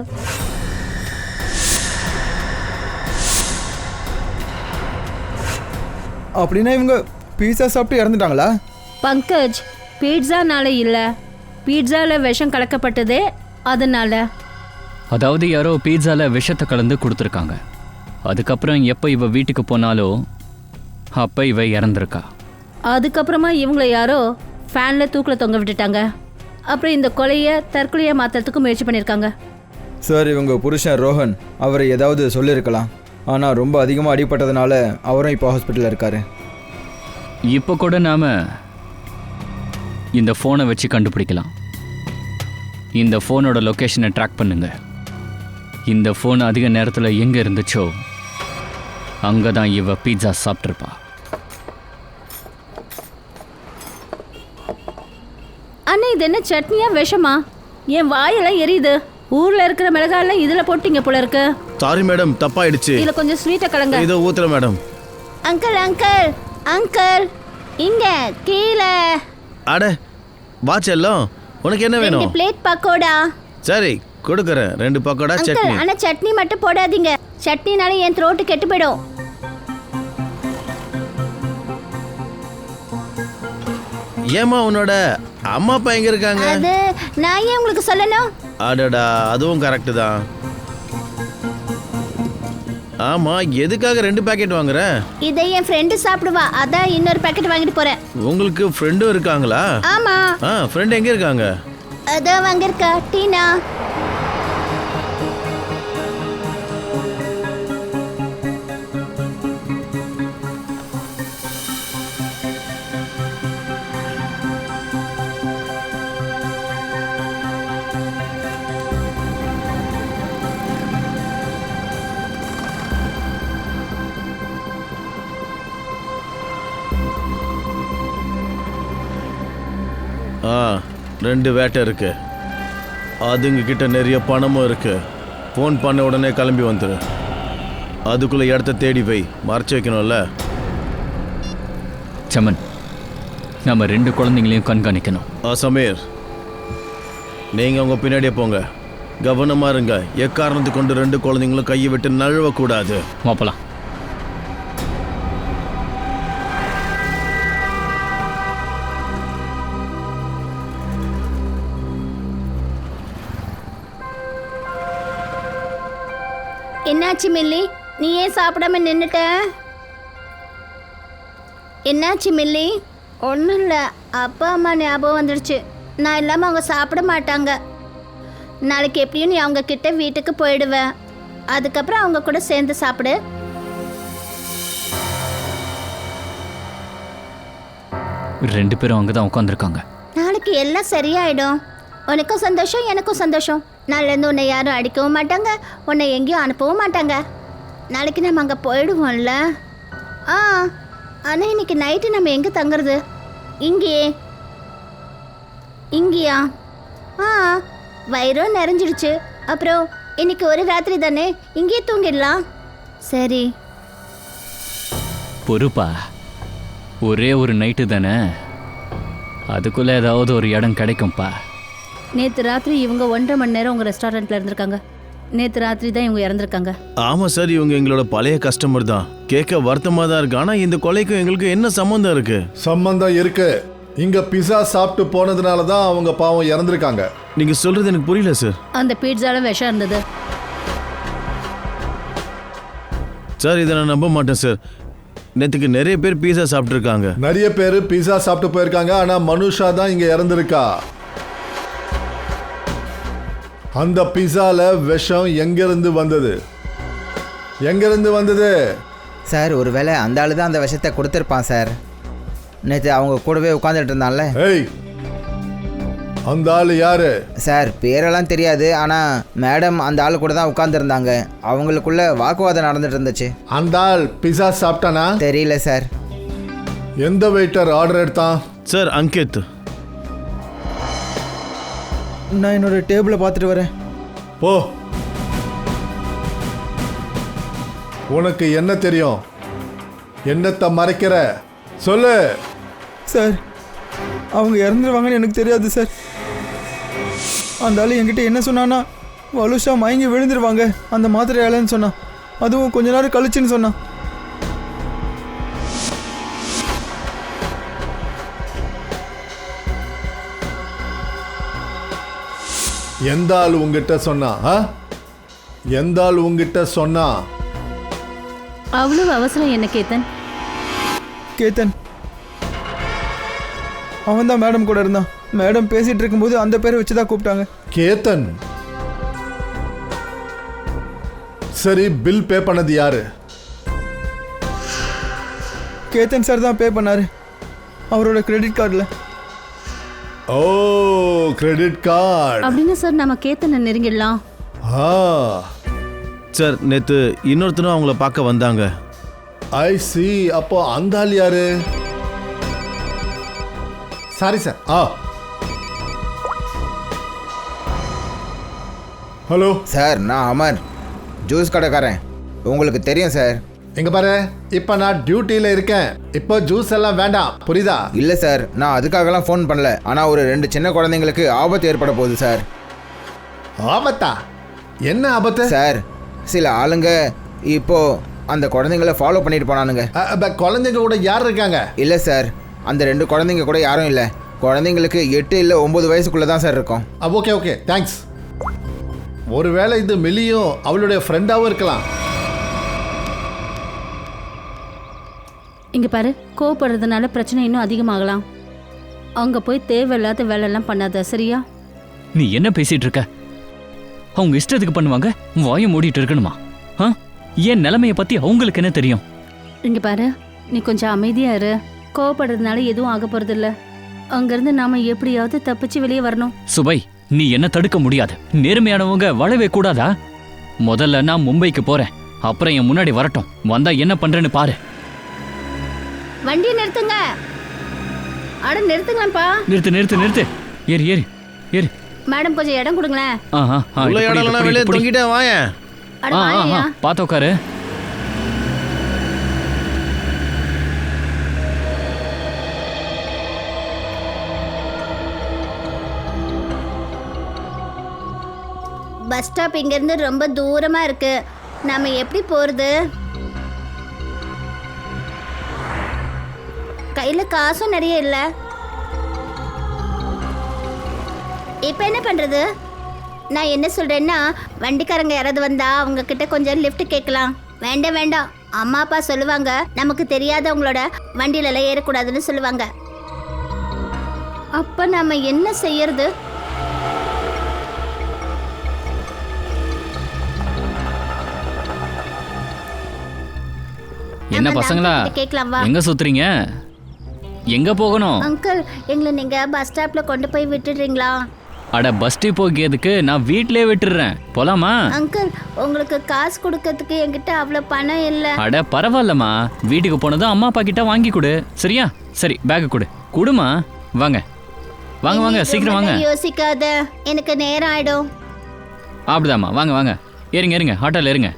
E: அப்படின்னா இவங்க பீஸா சாப்பிட்டு இறந்துட்டாங்களா?
B: பங்கஜ், பீட்சானால இல்லை, பீட்சாவில் விஷம் கலக்கப்பட்டதே அதனால.
A: அதாவது யாரோ பீட்சால விஷத்தை கலந்து கொடுத்துருக்காங்க. அதுக்கப்புறம் எப்போ இவ வீட்டுக்கு போனாலோ அப்போ இவ இறந்துருக்கா.
B: அதுக்கப்புறமா இவங்களை யாரோ ஃபேனில் தூக்கில் தொங்க விட்டுட்டாங்க. அப்புறம் இந்த கொலையை தற்கொலையை மாற்றுறதுக்கு முயற்சி பண்ணியிருக்காங்க.
E: சார், இவங்க புருஷன் ரோஹன் அவரை ஏதாவது சொல்லியிருக்கலாம். ஆனால் ரொம்ப அதிகமாக அடிபட்டதுனால அவரும் இப்போ ஹாஸ்பிட்டலில் இருக்காரு.
A: இப்போ கூட நாம் இந்த ஃபோனை வச்சு கண்டுபிடிக்கலாம். இந்த ஃபோனோட லொக்கேஷனை ட்ராக் பண்ணுங்க. இந்த ஃபோன் அதிக நேரத்தில் எங்கே இருந்துச்சோ அங்கே தான் இவ பீட்சா சாப்பிட்ருப்பா.
B: அண்ணா, இது என்ன சட்னியா விஷமா? என் வாயெல்லாம் எரியுது. ஊர்ல இருக்கிற மிளகாயெல்லாம் இதுல போட்டீங்க போல இருக்கு.
D: சாரி மேடம், தப்பாயிடுச்சு.
B: இதுல கொஞ்சம் ஸ்வீட்டை கலங்க.
D: இதோ ஊத்துற மேடம்.
C: அங்கிள் அங்கிள் அங்கிள், இங்க கீழே
D: அட வாட்ச் எல்லாம், உனக்கு என்ன
C: 2
D: வேணும்?
C: பிளேட் பக்கோடா.
D: சரி கொடுக்குறேன், 2 பக்கோடா
C: அங்கிள்,
D: சட்னி.
C: ஆனா சட்னி மட்டும் போடாதீங்க. சட்னினால என் த்ரோட்டு கெட்டு போயிடும்.
D: ஏமா உன்னோட அம்மா அப்பா எங்க இருக்காங்க?
C: அது நான் ஏன் உங்களுக்கு சொல்லணும்?
D: அடடா, அதுவும் கரெக்டு தான். ஆமா, எதுக்காக 2 பாக்கெட் வாங்குற?
C: இதை என் ஃப்ரெண்டு சாப்பிடுவா, அதான் இன்னொரு பாக்கெட் வாங்கிட்டு போறேன்.
D: உங்களுக்கு ஃப்ரெண்டும் இருக்காங்களா?
C: ஆமா,
D: ஃப்ரெண்ட் எங்க இருக்காங்க?
C: அதான் வாங்கிருக்கா டீனா.
D: ஆ 2 வேட்டை இருக்கு. அதுங்க கிட்ட நிறைய பணமும் இருக்கு. ஃபோன் பண்ண உடனே கிளம்பி வந்துரு. அதுக்குள்ள இடத்த தேடி போய் மறைச்சு வைக்கணும்ல.
A: சமன், நம்ம 2 குழந்தைங்களையும் கண்காணிக்கணும்.
D: சமீர், நீங்க அவங்க பின்னாடியே போங்க. கவனமா இருங்க. எக்காரணத்தை கொண்டு 2 குழந்தைங்களும் கையை விட்டு நழுவக்கூடாது.
A: மாப்பலாம்.
C: என்னாச்சு மில்லி, நீ ஏன் சாப்பிடாம நின்னுட்ட? என்னாச்சு மில்லி? ஒன்றும் இல்லை, அப்பா அம்மா ஞாபகம் வந்துடுச்சு. நான் இல்லாமல் அவங்க சாப்பிட மாட்டாங்க. நாளைக்கு எப்படியும் நீ அவங்க கிட்ட வீட்டுக்கு போயிடுவேன். அதுக்கப்புறம் அவங்க கூட சேர்ந்து சாப்பிடு.
A: ரெண்டு பேரும் அங்கே தான் உட்காந்துருக்காங்க.
C: நாளைக்கு எல்லாம் சரியாயிடும். உனக்கும் சந்தோஷம், எனக்கும் சந்தோஷம். நாளிலேருந்து உன்னை யாரும் அடிக்கவும் மாட்டாங்க, உன்னை எங்கேயும் அனுப்பவும் மாட்டாங்க. நாளைக்கு நம்ம அங்கே போயிடுவோம்ல. ஆனால் இன்னைக்கு நைட்டு நம்ம எங்கே தங்குறது? இங்கேயே. இங்கேயா? வயிறும் நிறைஞ்சிடுச்சு. அப்புறம் இன்னைக்கு ஒரு ராத்திரி தானே, இங்கேயே தூங்கிடலாம். சரி.
A: பொறுப்பா, ஒரே ஒரு நைட்டு தானே, அதுக்குள்ளே ஏதாவது ஒரு இடம் கிடைக்கும்ப்பா.
B: நேற்று ராத்திரி இவங்க 1.5 மணி நேரம் உங்கள் ரெஸ்டாரண்ட்டில் இருந்திருக்காங்க. நேற்று ராத்திரி தான் இவங்க இறந்துருக்காங்க.
D: ஆமாம் சார், இவங்க எங்களோட பழைய கஸ்டமர் தான். கேட்க வருத்தமாக தான் இருக்கு. ஆனால் இந்த கொலைக்கும் எங்களுக்கு என்ன சம்மந்தம் இருக்கு?
F: சம்பந்தம் இருக்கு. இங்க பிஸா சாப்பிட்டு போனதுனால தான் அவங்க பாவம் இறந்துருக்காங்க.
D: நீங்கள் சொல்கிறது எனக்கு புரியல சார்.
B: அந்த பீட்சால விஷம் இருந்தது.
D: சார், இதை நான் நம்ப மாட்டேன் சார். நேற்றுக்கு நிறைய பேர் பீஸா சாப்பிட்ருக்காங்க.
F: நிறைய பேர் பிஸா சாப்பிட்டு போயிருக்காங்க. ஆனா மனுஷா தான் இங்க இறந்துருக்கா. அந்த பிஸால விஷம் எங்கிருந்து வந்தது? எங்கிருந்து வந்தது?
E: சார் ஒருவேளை அந்த ஆளு தான் அந்த விஷத்தை கொடுத்துருப்பான் சார். நேற்று அவங்க கூடவே உட்காந்துட்டு இருந்தான்ல.
F: ஏய், அந்த ஆள் யாரு?
E: சார் பேரெல்லாம் தெரியாது, ஆனால் மேடம் அந்த ஆள் கூட தான் உட்காந்துருந்தாங்க. அவங்களுக்குள்ள வாக்குவாதம் நடந்துட்டு இருந்துச்சு.
F: அந்த ஆள் பிஸா சாப்பிட்டானா?
E: தெரியல சார்.
F: எந்த வெயிட்டர் ஆர்டர் எடுத்தான்?
D: சார் அங்கித்.
E: நான் என்னோட டேபிளை பார்த்துட்டு வரேன்.
F: போ. உனக்கு என்ன தெரியும்? என்னத்தை மறைக்கிற? சொல்லு.
G: சார் அவங்க இறந்துருவாங்கன்னு எனக்கு தெரியாது சார். அந்த ஆள் என்கிட்ட என்ன சொன்னான்னா, வலுஷா மயங்கி விழுந்துருவாங்க அந்த மாத்திரை இலைன்னு சொன்னான். அதுவும் கொஞ்ச நேரம் கழிச்சுன்னு சொன்னான்.
F: எந்த ஆள் உங்ககிட்ட சொன்னா? எந்த ஆள் உங்ககிட்ட சொன்னா?
B: அவ்வளவு அவசரம் என்ன கேத்தன்?
G: கேத்தன் அவன் தான் மேடம் கூட இருந்தான். மேடம் பேசிட்டு இருக்கும்போது அந்த பேரை வச்சு தான் கூப்பிட்டாங்க.
F: கேத்தன். சரி, பில் பே பண்ணது யாரு?
G: கேத்தன் சார் தான் பே பண்ணாரு, அவரோட கிரெடிட் கார்டில்.
F: ஓ, கிரெடிட் கார்டு.
B: அப்படின்னு சார் நம்ம கேத்தனை நெருங்கிடலாம்.
D: சார் நேற்று இன்னொருத்தனும் அவங்கள பார்க்க வந்தாங்க.
F: ஐ சி. அப்போ அந்த ஆள் யாரு? Sorry sir. ஹலோ
E: சார் நான் அமர், ஜூஸ் கடைக்காரன். உங்களுக்கு தெரியும் சார்.
F: எங்க பாரு, இப்போ நான் டியூட்டியில் இருக்கேன். இப்போ ஜூஸ் எல்லாம் வேண்டாம், புரியுதா?
E: இல்லை சார், நான் அதுக்காகலாம் ஃபோன் பண்ணல. ஆனால் ஒரு 2 சின்ன குழந்தைங்களுக்கு ஆபத்து ஏற்பட போகுது சார்.
F: ஆபத்தா? என்ன ஆபத்து?
E: சார் சில ஆளுங்க இப்போ அந்த குழந்தைங்கள ஃபாலோ பண்ணிட்டு போனானுங்க.
F: குழந்தைங்க கூட யார் இருக்காங்க?
E: இல்லை சார், அந்த 2 குழந்தைங்க கூட யாரும் இல்லை. குழந்தைங்களுக்கு 8 இல்லை 9 வயசுக்குள்ளே தான் சார் இருக்கும்.
F: Okay okay, thanks. ஒருவேளை இது மில்லியும் அவளுடைய ஃப்ரெண்டாகவும் இருக்கலாம்.
B: இங்க பாரு, கோவப்படுறதுனால பிரச்சனை இன்னும் அதிகமாகலாம். அங்க போய் தேவையில்லாத வேலையெல்லாம் பண்ணாத, சரியா?
A: நீ என்ன பேசிட்டு இருக்க? அவங்க இஷ்டத்துக்கு பண்ணுவாங்க, வாயை மூடிட்டு இருக்கணுமா? ஏன் நிலைமையை பத்தி அவங்களுக்கு என்ன தெரியும்?
B: இங்க பாரு, நீ கொஞ்சம் அமைதியா இரு. கோவப்படுறதுனால எதுவும் ஆக போறது இல்ல. அங்கிருந்து நாம எப்படியாவது தப்பிச்சு வெளியே வரணும்.
A: சுபை, நீ என்ன தடுக்க முடியாது. நேர்மையானவங்க வாழவே கூடாதா? முதல்ல நான் மும்பைக்கு போறேன், அப்புறம் என் முன்னாடி வரட்டும். வந்தா என்ன பண்றேன்னு பாரு.
B: வண்டியை நிறுத்துங்க. அட நிறுத்துங்களேன்ப்பா.
A: நிறுத்து நிறுத்து நிறுத்து. ஏறு ஏறு ஏறு.
B: மேடம் கொஞ்சம் இடம் கொடுங்களேன்.
D: உள்ள இடம்லாம் வெளியே தொங்கிட்டே வாயேன்.
B: அட வாயா.
A: பார்த்து உட்காரு.
C: பஸ் ஸ்டாப் இங்கேருந்து ரொம்ப தூரமாக இருக்கு. நம்ம எப்படி போகிறது? கையில் காசும் நிறைய இல்லை. இப்போ என்ன பண்ணுறது? நான் என்ன சொல்கிறேன்னா, வண்டிக்காரங்க யாராவது வந்தால் அவங்க கிட்ட கொஞ்சம் லிஃப்ட் கேட்கலாம். வேண்டாம் வேண்டாம், அம்மா அப்பா சொல்லுவாங்க நமக்கு தெரியாதவங்களோட வண்டியிலலாம் ஏறக்கூடாதுன்னு சொல்லுவாங்க. அப்போ நம்ம என்ன செய்யறது?
A: என்ன பசங்களா, எங்க சுத்துறீங்க? எங்க போகணும்?
C: அங்கிள், எங்களை நீங்க பஸ் ஸ்டாப்ல கொண்டு போய் விட்டுடுறீங்களா?
A: அட பஸ் ஸ்டாப் போகிறதுக்கு நான் வீட்லயே விட்டுறேன். போலாமா?
C: அங்கிள், உங்களுக்கு காசு கொடுக்கறதுக்கு என்கிட்ட அவ்வளவு பணம் இல்ல.
A: அட பரவாயில்லம்மா, வீட்டுக்கு போனதும் அம்மா அப்பா கிட்ட வாங்கி கொடு, சரியா? சரி, பேக் கொடு. குடுமா. வாங்க வாங்க வாங்க, சீக்கிரம் வாங்க.
C: யோசிக்காத, எனக்கு நேரம் ஆயிடும்.
A: அப்படிதாம்மா, வாங்க வாங்க, ஏறுங்க ஏறுங்க, ஆட்டோல ஏறுங்க.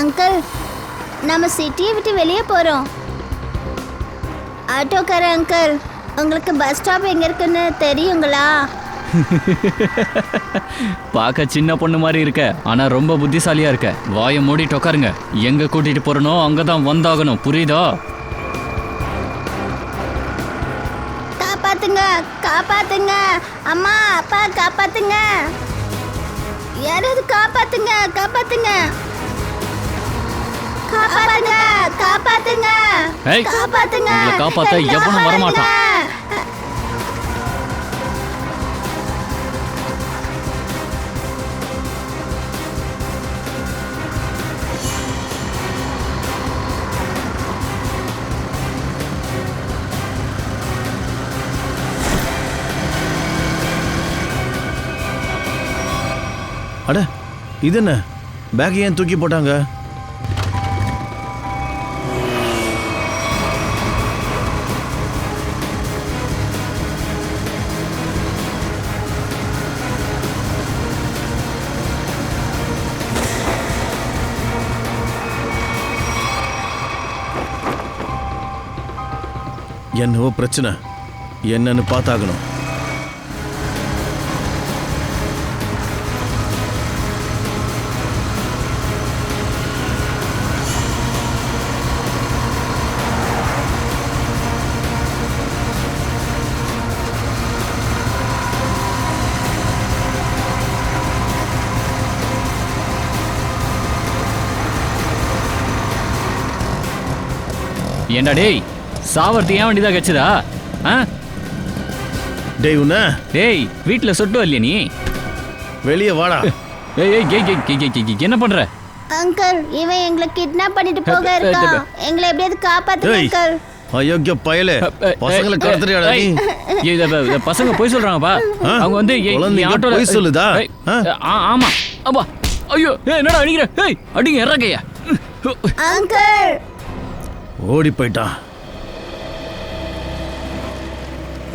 C: அங்கிள், நம்ம சிட்டியை விட்டு வெளியே போறோம். ஆட்டோக்கார அங்கிள், உங்களுக்கு பஸ் ஸ்டாப் எங்க இருக்குன்னு தெரியுங்களா?
A: பார்க்க சின்ன பொண்ணு மாதிரி இருக்க ஆனா ரொம்ப புத்திசாலியா இருக்க. வாயை மூடிட்டு உட்காருங்க. எங்க கூட்டிட்டு போறனோ அங்கதான் வந்தாகணும், புரியுதா?
C: காப்பாத்துங்க, காப்பாத்துங்க, அம்மா அப்பா காப்பாத்துங்க, யாராவது காப்பாத்துங்க, காப்பாத்துங்க, காப்பாத்துங்க, காப்பாத்துங்க,
A: ஏய்,
C: காப்பாத்துங்க,
A: உங்களை காப்பாத்த எவனும் வரமாட்டான்.
D: அட இது என்ன பேக் ஏன் தூக்கி போட்டாங்க? என்னவோ பிரச்சனை, என்னன்னு பார்த்தாகணும்.
A: ஏண்டா டேய், சாவர்த்தி ஏன் வண்டிதான் கச்சுதா?
D: டேய் உன்ன
A: டேய், வீட்டுல சொட்டு வரலையா நீ?
D: வெளியே வாடா.
A: ஏய் ஏய் கே கே கே கே என்ன பண்ற?
C: அங்கிள் இவன் எங்களை கிட்னாப் பண்ணிட்டு போக இருக்கான், எங்களை எப்படியாவது காப்பாத்துங்க
D: ஏய்,
C: அங்கிள்.
D: அயோக்கிய பயலே, பசங்களை கடத்துறியாடா நீ?
A: ஏய், பசங்க போய் சொல்றாங்கப்பா. அவங்க வந்து
D: குழந்தைங்க
A: ஆட்டோல
D: பொய் சொல்லுதா?
A: ஆமா அப்பா. ஐயோ என்னடா அடிக்கிற? ஏய் அடிங்க, இறக்கையா.
C: அங்கிள்
D: ஓடி போயிட்டான்.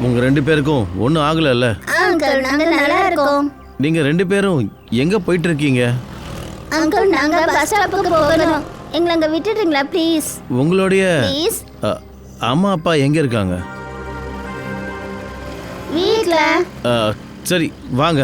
D: உங்க ரெண்டு பேருக்கும் ஒன்றும் ஆகலைல்ல?
C: அங்கிள் நாங்க நல்லா இருக்கோம்.
D: நீங்க ரெண்டு பேரும் எங்க போயிட்டு இருக்கீங்க?
C: அங்கிள் நாங்க பஸ் ஸ்டாப்புக்கு போகணும், எங்களை அங்க விட்டுடுறீங்களா ப்ளீஸ்?
D: உங்களுடைய
C: ப்ளீஸ்.
D: அம்மா அப்பா எங்க இருக்காங்க?
C: வீட்ல.
D: சரி வாங்க.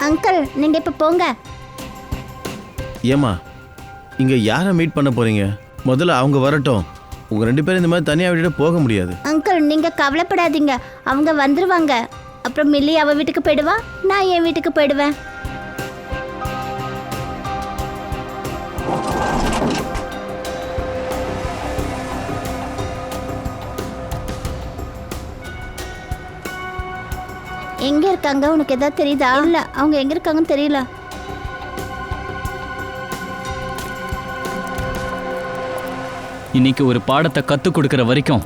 C: அங்கிள் நீங்க இப்ப போங்க.
D: ஏமா இங்க யாரை மீட் பண்ண போறீங்க? முதல்ல அவங்க வரட்டும். உங்க ரெண்டு பேரும் இந்த மாதிரி தனியா விட்டுட்டு போக முடியாது.
C: அங்கிள் நீங்க கவலைப்படாதீங்க, அவங்க வந்துருவாங்க. அப்புறம் மில்லி அவ வீட்டுக்கு போயிடுவா, நான் என் வீட்டுக்கு போயிடுவேன். எங்க இருக்காங்க உனக்கு ஏதாவது தெரியுதா? இல்ல அவங்க எங்க இருக்காங்கன்னு தெரியல.
A: இன்னைக்கு ஒரு பாடத்தை கத்து கொடுக்கற வரைக்கும்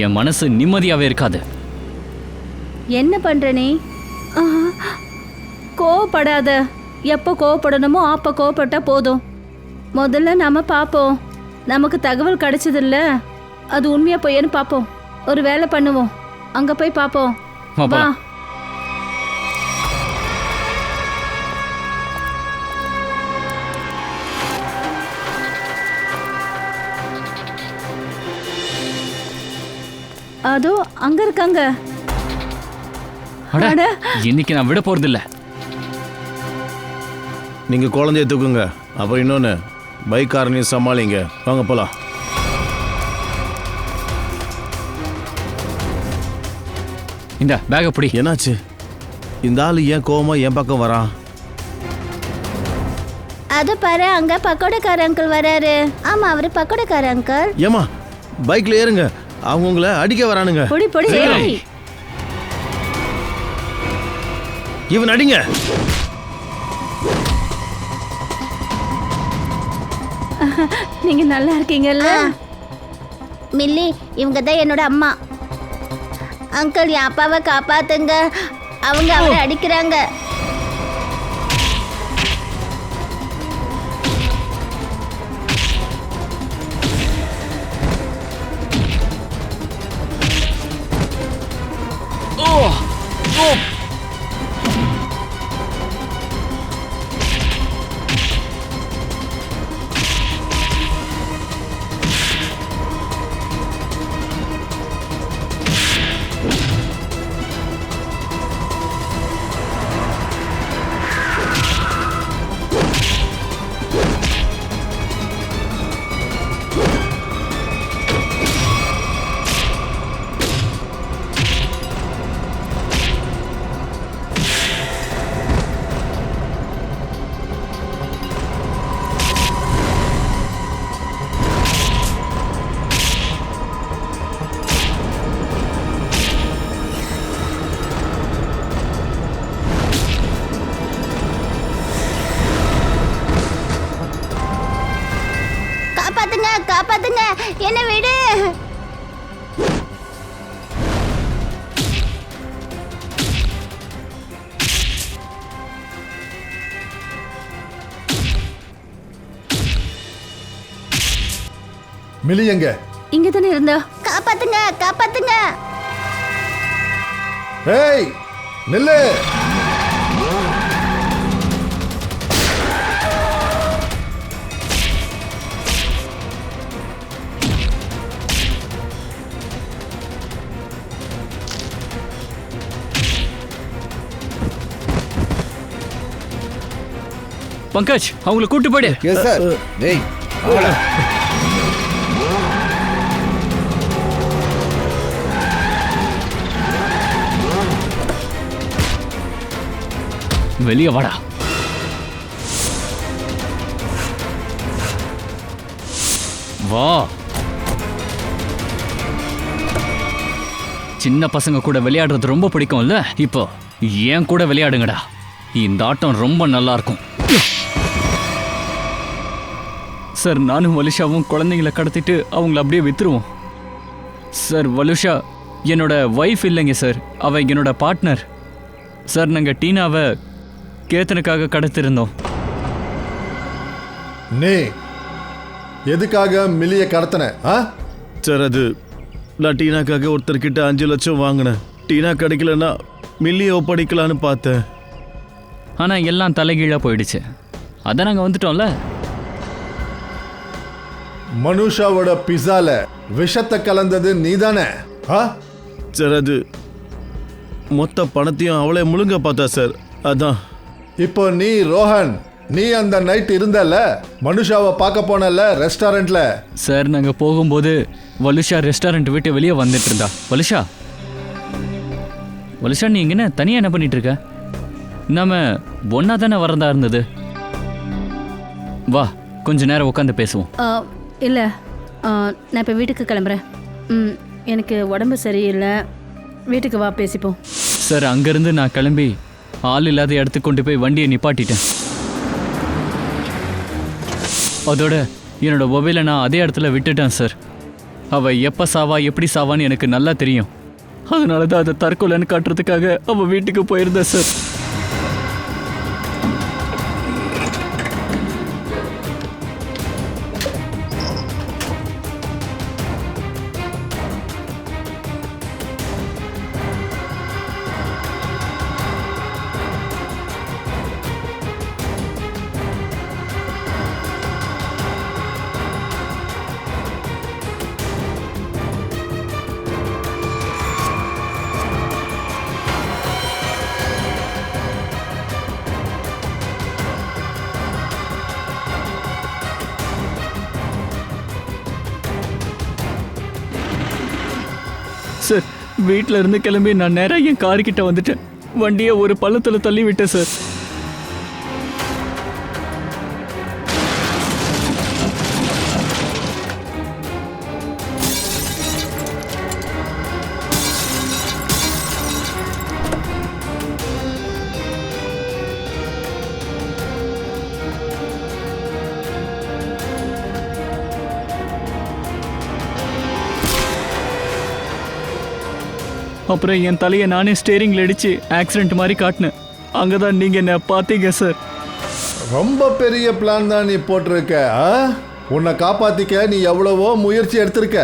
A: என் மனசு நிம்மதியாவே இருக்காது.
B: என்ன பண்ற நீ? கோவப்படாத. எப்போ கோவப்படணுமோ அப்போ கோவப்பட்டா போதும். முதல்ல நாம பார்ப்போம். நமக்கு தகவல் கிடைச்சதில்ல, அது உண்மையா பொய்யன்னு பார்ப்போம். ஒரு வேலை பண்ணுவோம், அங்க போய் பார்ப்போம். வா. அதோ அங்க இருக்காங்க.
A: அட, இன்னைக்கு நான் விட போறதில்ல.
D: நீங்க குழந்தைய தூக்குங்க, அப்புறம் இன்னொன்னு பைக்காரனையும் சமாளிங்க. வாங்க போலாம்.
A: இந்த பேக் பிடி.
D: என்னாச்சு? இந்த ஆளு ஏன் கோவமா என் பக்கம் வரான்?
C: அது பாரு, அங்க பக்கோடக்கார அங்கிள் வராரு. ஆமா அவரு பக்கோடக்கார அங்கிள்.
D: ஏமா பைக்ல ஏறுங்க, அவங்க உங்களை அடிக்க வரானுங்க.
B: பொடி பொடி.
D: இவன் அடிங்க.
B: நீங்க நல்லா இருக்கீங்கல்ல?
C: மில்லி, இவங்க தான் என்னோட அம்மா. அங்கிள், என் அப்பாவை காப்பாத்துங்க, அவங்க அவரை அடிக்கிறாங்க. காப்பாத்துங்க, காப்பாத்துங்க, என்ன விடு.
F: மிலி எங்க?
B: இங்க தானே இருந்தா.
C: காப்பாத்துங்க, காப்பாத்துங்க.
F: ஏய், நில்லு.
A: பங்கஜ், அவங்கள கூட்டு போயிடு.
E: Yes sir. டேய் வாடா.
A: வெளியே வாடா. வா. சின்ன பசங்க கூட விளையாடுறது ரொம்ப பிடிக்கும்ல? இப்போ ஏன் கூட விளையாடுங்கடா. இந்த ஆட்டம் ரொம்ப நல்லா இருக்கும். சார், நானும் வலுஷாவும் குழந்தைங்களை கடத்திட்டு அவங்கள அப்படியே வித்துருவோம். சார், வலுஷா என்னோட ஒய்ஃப் இல்லைங்க சார், அவ என்னோட பார்ட்னர். சார், நாங்கள் டீனாவை கேத்தனுக்காக கடத்திருந்தோம்.
F: நீ எதுக்காக மில்லியை கடத்தின?
D: சார், அது நான் டீனாக்காக ஒருத்தர்கிட்ட 5 லட்சம் வாங்கினேன். டீனா கிடைக்கலன்னா மில்லியை ஒப்படைக்கலான்னு பார்த்தேன்.
A: ஆனால் எல்லாம் தலைகீழாக போயிடுச்சு. அதான் நாங்கள் வந்துட்டோம்ல.
F: மனுஷாவோட பிஸால விஷத்தை கலந்தது நீதானே?
D: சார், அது மொத்த பணத்தையும் அவளே முழுங்க பார்த்தா சார், அதான்.
F: இப்போ நீ ரோஹன், நீ அந்த நைட் இருந்தல்ல, மனுஷாவை பார்க்க போனல ரெஸ்டாரண்ட்ல.
A: சார், நாங்கள் போகும்போது வலுஷா ரெஸ்டாரண்ட் விட்டு வெளியே வந்துட்டு இருந்தா. வலுஷா, வலுஷா, நீ இங்கே தனியாக என்ன பண்ணிட்டு இருக்க? நாம ஒன்னா தானே வரதா இருந்தது. வா, கொஞ்ச நேரம் உட்காந்து பேசுவோம்.
B: இல்லை, நான் இப்போ வீட்டுக்கு கிளம்புறேன். எனக்கு உடம்பு சரியில்லை, வீட்டுக்கு வா பேசிப்போம்.
A: சார், அங்கேருந்து நான் கிளம்பி ஆள் இல்லாத இடத்துக்கு கொண்டு போய் வண்டியை நிப்பாட்டிட்டேன். அதோட என்னோட மொபைலை நான் அதே இடத்துல விட்டுட்டேன் சார். அவள் எப்போ சாவா எப்படி சாவான்னு எனக்கு நல்லா தெரியும். அதனால தான் அதை தற்கொலைன்னு காட்டுறதுக்காக அவள் வீட்டுக்கு போயிருந்தா சார். சார், வீட்டில் இருந்து கிளம்பி நான் நேராக என் கார்கிட்ட வந்துட்டேன். வண்டியை ஒரு பள்ளத்தில் தள்ளி விட்டேன் சார். அப்புறம் என் தலையை நானே ஸ்டேரிங்ல அடிச்சு ஆக்சிடென்ட் மாதிரி காட்டினேன். அங்கதான் நீங்க என்ன பார்த்தீங்க சார்.
F: ரொம்ப பெரிய பிளான் தான் நீ போட்டிருக்க. உன்னை காப்பாத்திக்க நீ எவ்வளவோ முயற்சி எடுத்திருக்க.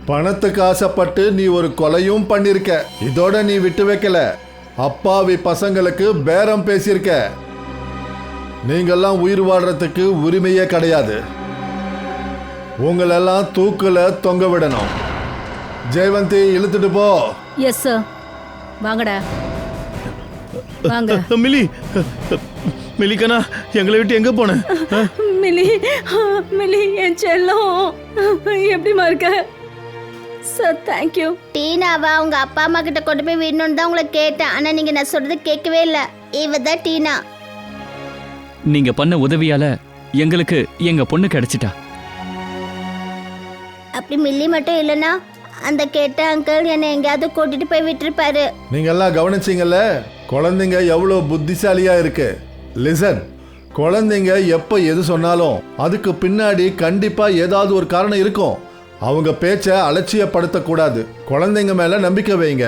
F: பணத்துக்கு ஆசைப்பட்டு நீ ஒரு கொலையும் பண்ணிருக்க. இதோட நீ விட்டு வைக்கல, அப்பாவி பசங்களுக்கு பேரம் பேசியிருக்க. நீங்கெல்லாம் உயிர் வாழ்றதுக்கு உரிமையே கிடையாது. உங்களெல்லாம் தூக்குல தொங்க விடணும். ஜெயவந்தி, இழுத்துட்டு போ.
B: Yes sir. வாங்கடா வாங்க.
D: மில்லி, மில்லிக்கண்ணா, எங்களை விட்டு எங்க போன?
B: மிலி, மிலி என் செல்லம், எப்படிமா இருக்க? Sir thank you.
C: டீனாவை அவங்க அப்பா அம்மா கிட்ட கொண்டு போய் விடணும்னு தான் உங்களை கேட்டேன். ஆனால் நீங்கள் நான் சொல்கிறது கேட்கவே இல்லை. இவ தான் டீனா.
A: நீங்க பண்ண உதவியால எங்களுக்கு எங்க பொண்ணு கிடைச்சிட்டா.
C: அப்படி மில்லி மட்டும் இல்லைன்னா அந்த கேட்ட அங்கிள் என்னை எங்கேயாவது கூட்டிட்டு போய் விட்டுருப்பாரு.
F: நீங்கெல்லாம் கவனிச்சிங்கல்ல, குழந்தைங்க எவ்வளோ புத்திசாலியா இருக்கு. லிசன், குழந்தைங்க எப்போ எது சொன்னாலும் அதுக்கு பின்னாடி கண்டிப்பா ஏதாவது ஒரு காரணம் இருக்கும். அவங்க பேச்சை அலட்சியப்படுத்தக்கூடாது. குழந்தைங்க மேல நம்பிக்கை வைங்க.